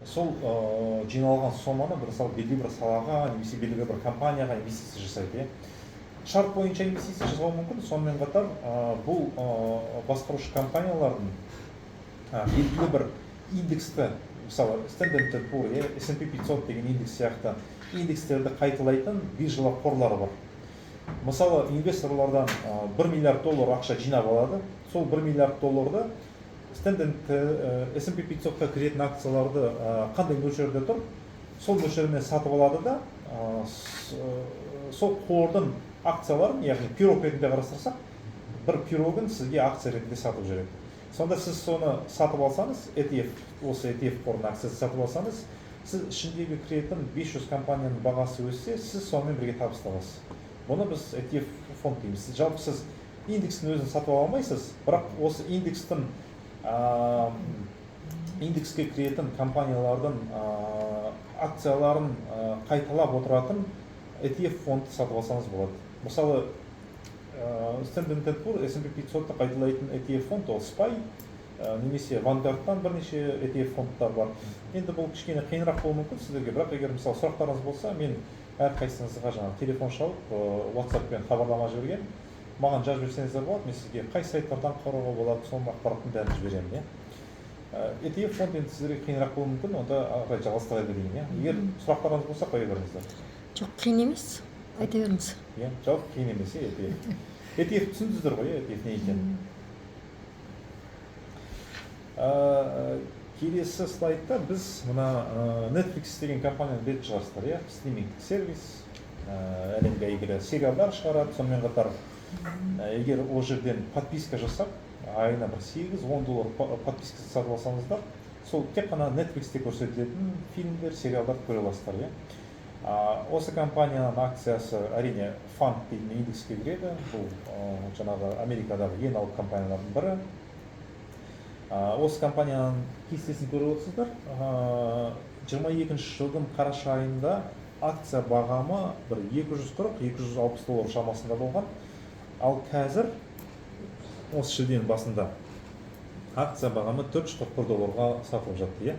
сол жиналған соманы мысалы белгілі бір салаға немесе белгілі бір компанияға инвестиция жасайды. Шарт бойынша инвестиция жасауы мүмкін. Сонымен қатар бұл басқарушы компаниялардың белгілі бір индексті, мысалы Standard & Poor, S&P 500 деген индекс сияқты индекстерді қайталайтын биржалар қорлары бар. Мысалы инвесторлардан $1 миллиард ақша жинап алады. Сол $1 миллиард S&P 500-қа кіретін акцияларды қандай мөлшерде тұр, сол мөлшермен сатып алады да, сол қордың акцияларын, яғни пирог ретінде қарастырсақ, бір пирогын сізге акция ретінде сатып жүреді. Сонда сіз соны сатып алсаңыз, осы ETF қорының акциясын сатып алсаңыз, сіз ішіндегі кіретін 500 компанияның бағасы өссе, сіз сонымен бірге табыс табасыз. Бұны біз ETF фонд дейміз. Жалпы сіз индекстің өзін сатып ала алмайсыз, бірақ осы индекске кіретін компаниялардың акцияларын қайталап отыратын ETF фонды сатып алсаңыз болады. Мысалы, Standard & Poor S&P 500-ті қайталайтын ETF фонд, ол SPY, немесе Vanguard'тан бірнеше ETF фондтар бар. Енді бұл кішкене қиынырақ болуы мүмкін сіздерге, бірақ егер мысалы сұрақтарыңыз болса, мен әрқайсыңызға телефон шалып, WhatsApp-пен хабарлама жіберген, маған жазып берсеңіздер болады, мен сізге қай сайттардан қарауға болады, соның ақпараттың бәрін жіберемін. ETF фонд енді сіздерге қиынырақ болуы мүмкін, онда ары жалғастыра берейін. Егер сұрақтарыңыз болса, қоя беріңіздер. Жоқ, қиын емес, айта беріңіз. Жоқ, қиын емес, ETF. ETF түсіндіңіздер ғой, ETF не екенін. Келесі слайдта біз мына Netflix деген компанияны білетін шығарсыздар, стримингтік сервис, әлемге әйгілі сериалдар шығарады. Сонымен қатар, егер ол жерден подписка жасап, айына бір $8-10 подписка сатып алсаңыздар, сол тек қана Netflixте көрсетілетін фильмдер, сериалдар көре аласыздар. Осы компанияның акциясы әрине фанд дейтін индекске кіреді. Бұл жаңағы Америкадағы ең алып компаниялардың бірі. Осы компанияның кестесін көріп отырсыздар. 22 жылдың қараша айында акция бағамы бір $240-260 шамасында болған. Ал қазір осы шілденің басында акция бағамы $441 сатылып жатты.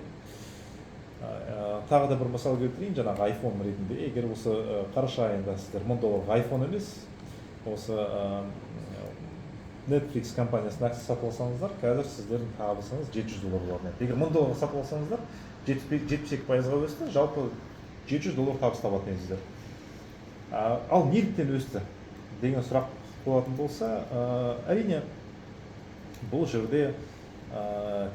Тағы да бір мысал келтірейін, жаңағы iPhone ретінде. Егер осы қараша айында сіздер $1000 iPhone емес, осы Netflix компаниясының акция сатып алсаңыздар, қазір сіздердің табысыңыз $700 болатын еді. Егер $1000 сатып алсаңыздар, 72%-ға өсті, жалпы $700 табыс табатын едіңіздер. Ал неліктен өсті деген сұрақ болатын болса, әрине бұл жерде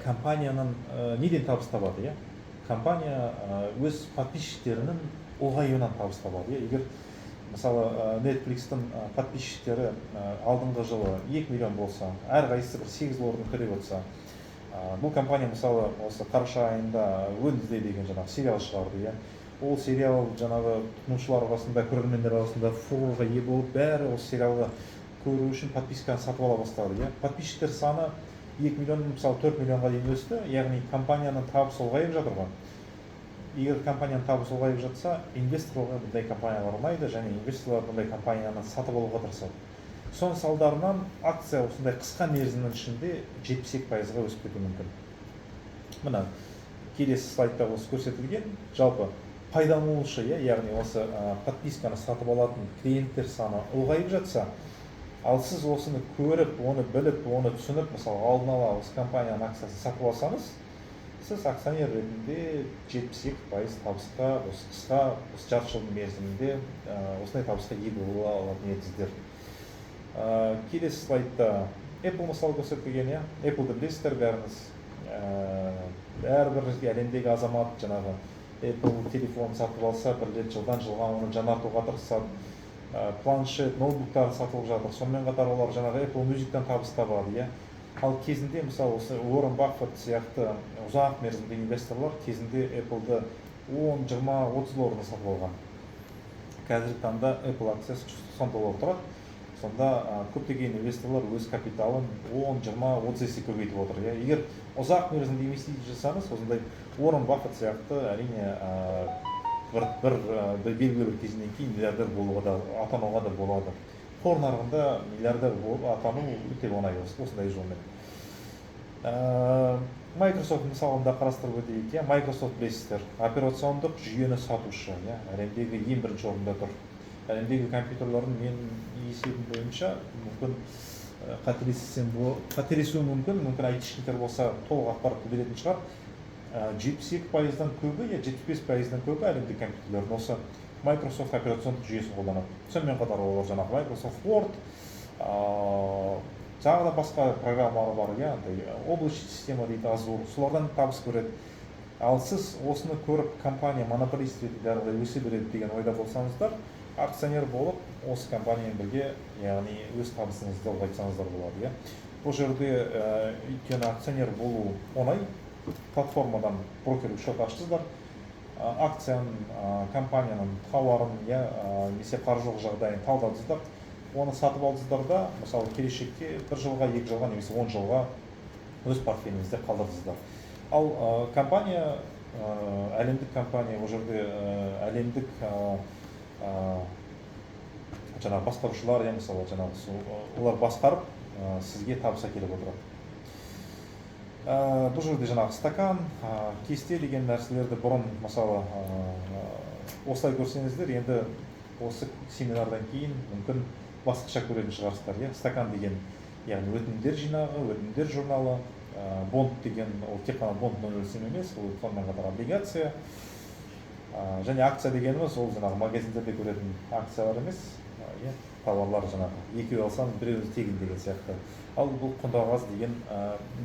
компанияның неден табыс табады? Компания өз подписчиктерінің ұлғаюынан табыс табады. Егер мысалы Netflix-тің подписчиктері алдыңғы жылы 2 миллион болса, әрқайсысы бір $8 төлеп отырса, бұл компания мысалы осы қараша айында Wednesday деген жаңағы сериал шығарды. Ол сериал жаңағы тұтынушылар арасында, көрермендер арасында фурорға ие болып, бәрі осы сериалды көру үшін подписканы сатып ала бастады. Подписчиктер саны 2 миллион, мысалы 4 миллионға дейін өсті, яғни компанияның табысы ұлғайып жатыр ғой. Егер компанияның табысы ұлғайып жатса, инвесторларға бұндай компаниялар ұнайды, және инвесторлар бұндай компанияны сатып алуға тырысады. Соның салдарынан акция осындай қысқа мерзімнің ішінде 72%-ға өсіп кетуі мүмкін. Мына келесі слайдта осы көрсетілген, жалпы пайдаланушы, яғни осы подписканы сатып алатын клиенттер саны ұлғайып жатса, ал сіз осыны көріп, оны біліп, оны түсініп, мысалы алдын ала осы компанияның акциясын сатып алсаңыз, сіз акционер ретінде 72% табысқа, осы қысқа, осы жарты жылдың мерзімінде осындай табысқа ие бола алатын едіңіздер. Келесі слайдта Apple мысалы көрсетілген. Apple-ды білесіздер бәріңіз. Әрбір әлемдегі азамат жаңағы Apple телефонын сатып алса, бір рет жылдан жылға оны жаңартуға тырысады. Планшет, ноутбуктар сатылып жатыр. Сонымен қатар олар жаңағы Apple Music-тан табыс табады. Ал кезінде мысалы осы Уоррен Баффет сияқты ұзақ мерзімді инвесторлар кезінде Apple-ды $10-20-30 сатып алған. Қазіргі таңда Apple акциясы $190 тұрады. Сонда көптеген инвесторлар өз капиталын 10-20-30 есе көбейтіп отыр. Егер ұзақ мерзімді инвестиция жасаңыз, осындай Уоррен Баффет сияқты әрине бір белгілі бір кезінен кейін миллиардер болуға да, атануға да болады. Қор нарығында миллиардер болып атану өте оңай осындай жолмен. Microsoft мысалында қарастырып өтейік, иә, Microsoft білесіздер, операциондық жүйені сатушы, иә, әлемдегі ең бірінші орында тұр. Әлемдегі компьютерлердің мен есебім бойынша мүмкін қателесуім мүмкін айтишниктер болса толық ақпаратты беретін шығар. 72%-дан көбі, я 75%-дан көбі әлемдік компьютерлердің осы Microsoft операциондық жүйесін қолданады. Сонымен қатар олар жаңағы Microsoft Word, тағы да басқа программалар бар, иә, облачный система дейді, Azure, солардан табыс көреді. Ал сіз осыны көріп, компания монополист ретінде әрі қарай өсе береді деген ойда болсаңыздар, акционер болып, осы компаниямен бірге, яғни өз табысыңызды ұлғайтсаңыздар болады, иә. Бұл жерде өйткені акционер болу оңай, платформадан брокерлік шот аштыңыздар, акцияның, компанияның тауарын, иә, немесе қаржылық жағдайын талдадыңыздар, оны сатып алдыңыздар да, мысалы келешекте 1 жылға, 2 жылға немесе 10 жылға өз портфеліңізде қалдырдыңыздар. Ал компания, әлемдік компания, ол жерде әлемдік жаңағы басқарушылар, мысалы жаңағы олар басқарып сізге табыс әкеліп отырады. Бұл жерде жаңағы стакан, кесте деген нәрселерді бұрын, мысалы, осылай көрсеңіздер, енді осы семинардан кейін мүмкін басқаша көретін шығарсыздар, иә. Стакан деген, яғни өтінімдер жинағы, өтінімдер журналы, бонд деген, ол тек қана бонд 0,7 емес, ол сонымен қатар облигация, және акция дегеніміз, ол жаңағы магазиндерде көретін акциялар емес, тауарлар жаңағы, екеу алсаң, біреуі тегін деген сияқты. Ал бұл құндағаз деген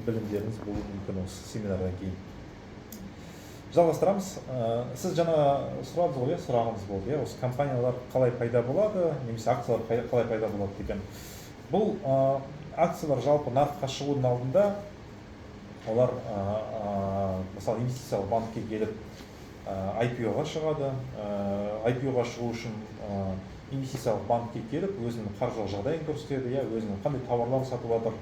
білімдеріңіз болуы мүмкін осы семинардан кейін. Жалғастырамыз. Сіз жаңа сұрадыңыз ғой, сұрағыңыз болды, осы компаниялар қалай пайда болады, немесе акциялар қалай пайда болады деген. Бұл акциялар жалпы нарыққа шығудың алдында, олар мысалы инвестициялық банкке келіп IPO-ға шығады. IPO-ға шығу үшін инвестициялық банкке келіп, өзінің қаржылық жағдайын көрсетеді, өзінің қандай тауарлар сатып жатыр,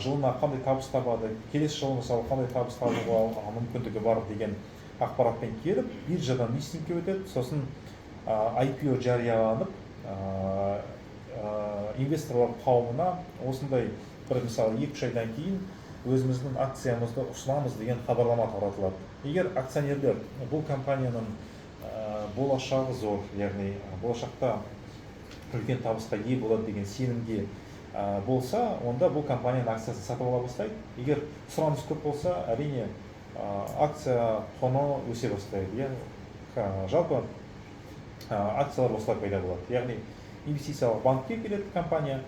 жылына қандай табыс табады, келесі жылы мысалы қандай табыс табуға мүмкіндігі бар деген ақпаратпен келіп, биржадан листингке өтеді, сосын IPO жарияланып, инвесторлар қауымына осындай бір мысалы 2-3 айдан кейін өзіміздің акциямызды ұсынамыз деген хабарлама таратылады. Егер акционерлер бұл компанияның болашағы зор, яғни болашақта үлкен табысқа ие болады деген сенімге болса, онда бұл компанияның акциясын сатып ала бастайды. Егер сұраныс көп болса, әрине акция құны өсе бастайды. Жалпы акциялар осылай пайда болады. Яғни инвестициялық банкке келеді компания,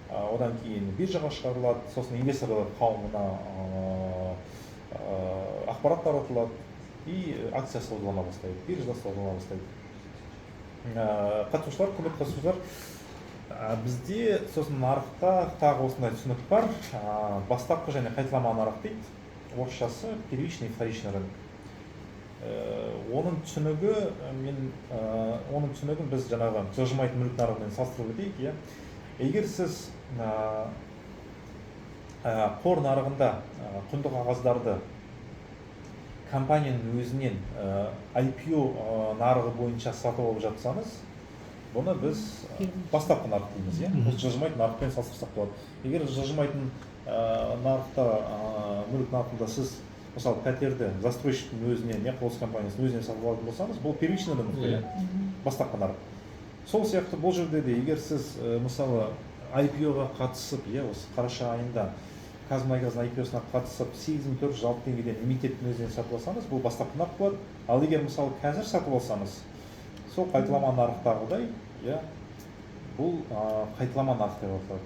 одан кейін биржаға шығарылады, сосын инвесторлар қауымына ақпарат таратылады и акция саудалана бастайды, биржада саудалана бастайды. Қатысушылар, құрметті қатысушылар, бізде сосын нарықта тағы осындай түсінік бар, бастапқы және қайталама нарық дейді, орысшасы первичный и вторичный рынок. Оның түсінігін біз жаңағы жылжымайтын мүлік нарығымен салыстырып өтейік. Егер сіз қор нарығында құнды қағаздарды компанияның өзінен IPO нарығы бойынша сатып алып жатсаңыз, бұны біз бастапқы нарық дейміз. Бұл жылжымайтын нарықпен салыстырсақ болады. Егер жылжымайтын нарықта, мүлік нарығында сіз мысалы пәтерді застройщиктің өзінен, құрылыс компаниясының өзінен сатып алатын болсаңыз, бұл первичный рынок, бастапқы нарық. Сол сияқты бұл жерде де, егер сіз мысалы IPO-ға қатысып, осы қараша айында Қазмұнайгаздың IPO-сына қатысып 8406 теңгеден лимиттің өзінен сатып алсаңыз, бұл бастапқы нарық болады. Ал егер мысалы қазір сатып алсаңыз, сол қайталама нарықтағыдай, бұл қайталама нарық деп аталады.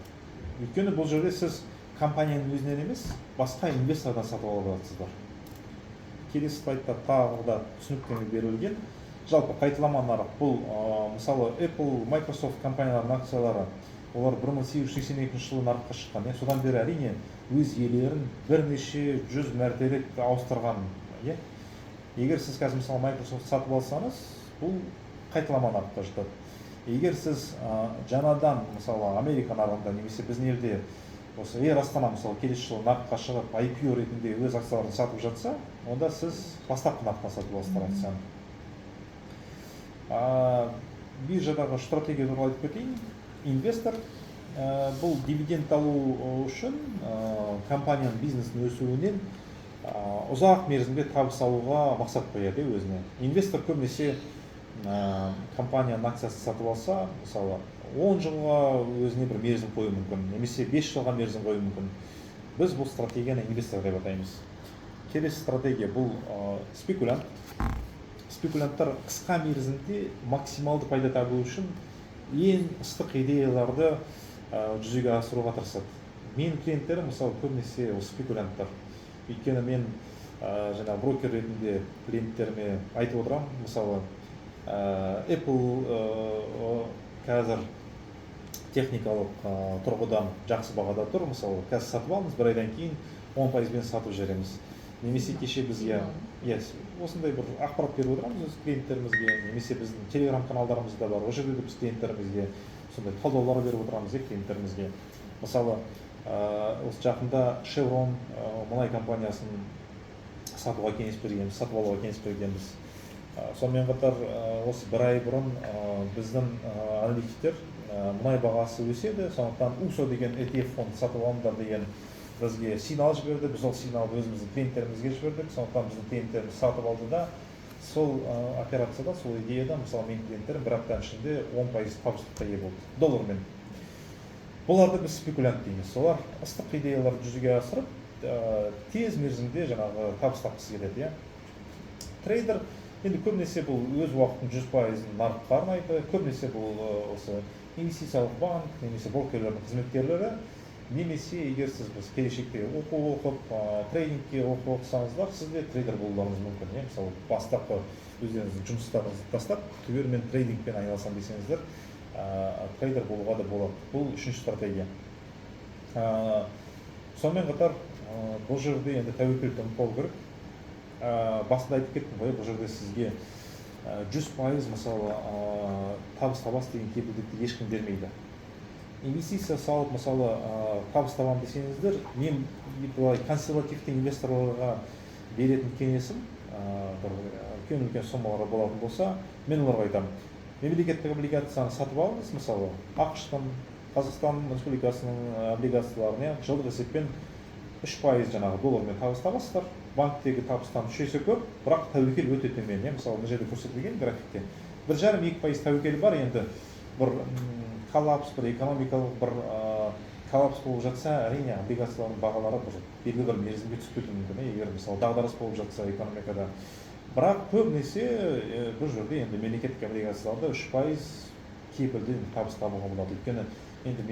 Өйткені бұл жерде сіз компанияның өзінен емес, басқа инвестордан сатып алып жатсыздар. Келесі слайдта тағы да түсініктеме берілген. Жалпы қайталама нарық бұл мысалы Apple, Microsoft компанияларының акциялары, олар 1882 жылы нарыққа шыққан. Содан бері әрине өз иелерін бірнеше жүз мәртелік ауыстырған. Егер сіз қазір мысалы Microsoft сатып алсаңыз, бұл қайталама нарыққа жатады. Егер сіз жаңадан мысалы Америка нарығында немесе біздің елде осы Air Астана мысалы келесі жылы нарыққа шығып IPO ретінде өз акцияларын сатып жатса, онда сіз бастапқы нарықтан сатып аласыздар акцияны. Биржадағы стратегия туралы айтып кетейін. Инвестор бұл дивиденд алу үшін компанияның бизнесінің өсуінен ұзақ мерзімге табыс алуға мақсат қояды өзіне. Инвестор көбінесе компанияның акциясын сатып алса, мысалы 10 жылға өзіне бір мерзім қою мүмкін, немесе 5 жылға мерзім қою мүмкін. Біз бұл стратегияны инвестор деп атаймыз. Келесі стратегия бұл спекулянт. Спекулянттар қысқа мерзімде максималды пайда табу үшін ең ыстық идеяларды жүзеге асыруға тырысады. Менің клиенттерім мысалы көбінесе спекулянттар. Өйткені мен жаңа брокер ретінде клиенттеріме айтып отырамын, мысалы Apple қазір техникалық тұрғыдан жақсы бағада тұр, мысалы қазір сатып алыңыз, бір айдан кейін 10%-бен сатып жібереміз. Немесе кеше бізге осындай бір ақпарат беріп отырамыз өз клиенттерімізге, немесе біздің телеграм каналдарымызда бар, ол жерде біз клиенттерімізге сондай талдаулар беріп отырамыз клиенттерімізге. Мысалы осы жақында Chevron мұнай компаниясын сатуға кеңес бергенбіз, сатып алуға кеңес бергенбіз. Сонымен қатар осы бір ай бұрын біздің аналитиктер мұнай бағасы өседі, сондықтан USO деген ETF фонд сатып алыңдар деген бізге сигнал жіберді. Біз ол сигналды өзіміздің клиенттерімізге жібердік, сондықтан біздің клиенттеріміз сатып алды да сол операцияда, сол идеяда, мысалы менің клиенттерім бір аптаның ішінде 10% табыстыққа ие болды доллармен. Бұларды біз спекулянт дейміз. Олар ыстық идеяларды жүзеге асырып, тез мерзімде жаңағы табыс тапқысы келеді. Трейдер енді көбінесе бұл өз уақытын 100% нарыққа арнайды. Көбінесе бұл осы инвестициялық банк, немесе брокерлердің қызметкерлері, немесе егер сіз біз келешекте оқу оқып, трейдингке оқу оқысаңыздар, сіз де трейдер болуларыңыз мүмкін. Мысалы бастапқы өздеріңіздің жұмыстарыңызды тастап, түгелімен трейдингпен айналысам десеңіздер, трейдер болуға да болады. Бұл үшінші стратегия. Сонымен қатар бұл жерде енді тәуекелді ұмытпау керек. Басында айтып кеттім ғой, бұл жерде сізге 100% мысалы табыс табасыз деген кепілдікті ешкім бермейді. Инвестиция салып, мысалы табыс табам десеңіздер, мен былай консервативті инвесторларға беретін кеңесім, бір үлкен сомалар болатын болса, мен оларға айтамын. Мемлекеттік облигацияны сатып алыңыз, мысалы ақш-тың, Қазақстан Республикасының облигацияларын жылдық есеппен 3% жаңағы доллармен табыс табасыздар. Банктегі табыстан 3 есе көп, бірақ тәуекел өте төмен. Мысалы мына жерде көрсетілген графикте 1,5-2% тәуекел бар. Енді бір коллапс, бір экономикалық бір коллапс болып жатса, әрине облигациялардың бағалары белгілі бір мерзімге түсіп кетуі мүмкін. Егер мысалы дағдарыс болып жатса экономикада. Бірақ көбінесе бұл жерде енді мемлекеттік облигацияларда 3% кепілді табыс табуға болады. Өйткені енді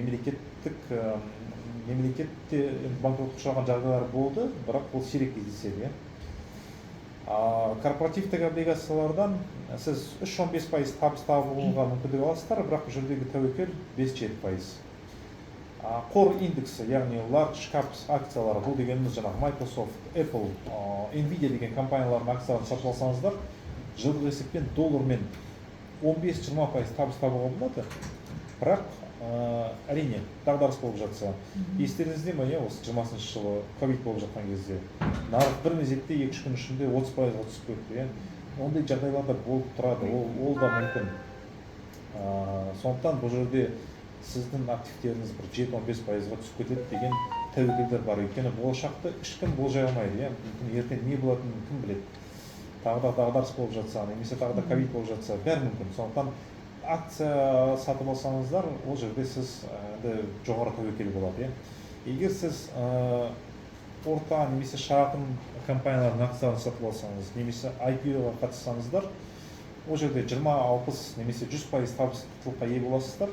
мемлекетте банкротқа ұшыраған жағдайлар болды, бірақ бұл сирек кездеседі. Корпоративтік облигациялардан сіз 3-15% табыс табуға мүмкіндік аласыздар, бірақ бұл жердегі тәуекел 5-7%. Қор индексі, яғни large caps акциялары, бұл дегеніміз жаңағы Microsoft, Apple, Nvidia деген компаниялардың акцияларын сатып алсаңыздар, жылдық есеппен доллармен 15-20% табыс табуға болады. Бірақ әрине дағдарыс болып жатса, естеріңізде ме, осы 20-шы жылы ковид болып жатқан кезде нарық бір мезетте 2-3 күн ішінде 30%-ға түсіп кетті. Ондай жағдайларда болып тұрады, ол да мүмкін. Сондықтан бұл жерде сіздің активтеріңіз бір 7-15%-ға түсіп кетеді деген тәуекелдер бар. Өйткені болашақты ешкім болжай алмайды. Ертең не болатынын кім біледі. Тағы да дағдарыс болып жатса, немесе тағы да ковид болып жатса, бәрі мүмкін. Сондықтан акция сатып алсаңыздар, ол жерде сіз жоғары тәуекел болады. Егер сіз орта немесе шағын компаниялардың акцияларын сатып алсаңыз, немесе IPO-ға қатыссаңыздар, ол жерде 20-60 немесе 100% табыстылыққа ие боласыздар.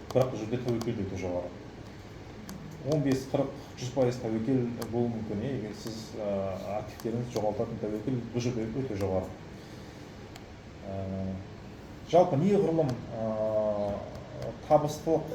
Бірақ бұл жерде тәуекел өте жоғары. 15-40-100% тәуекел болуы мүмкін. Егер сіз активтеріңіз жоғалтатын тәуекел бұл жерде өте жоғары. Жалпы неғұрлым табыстылық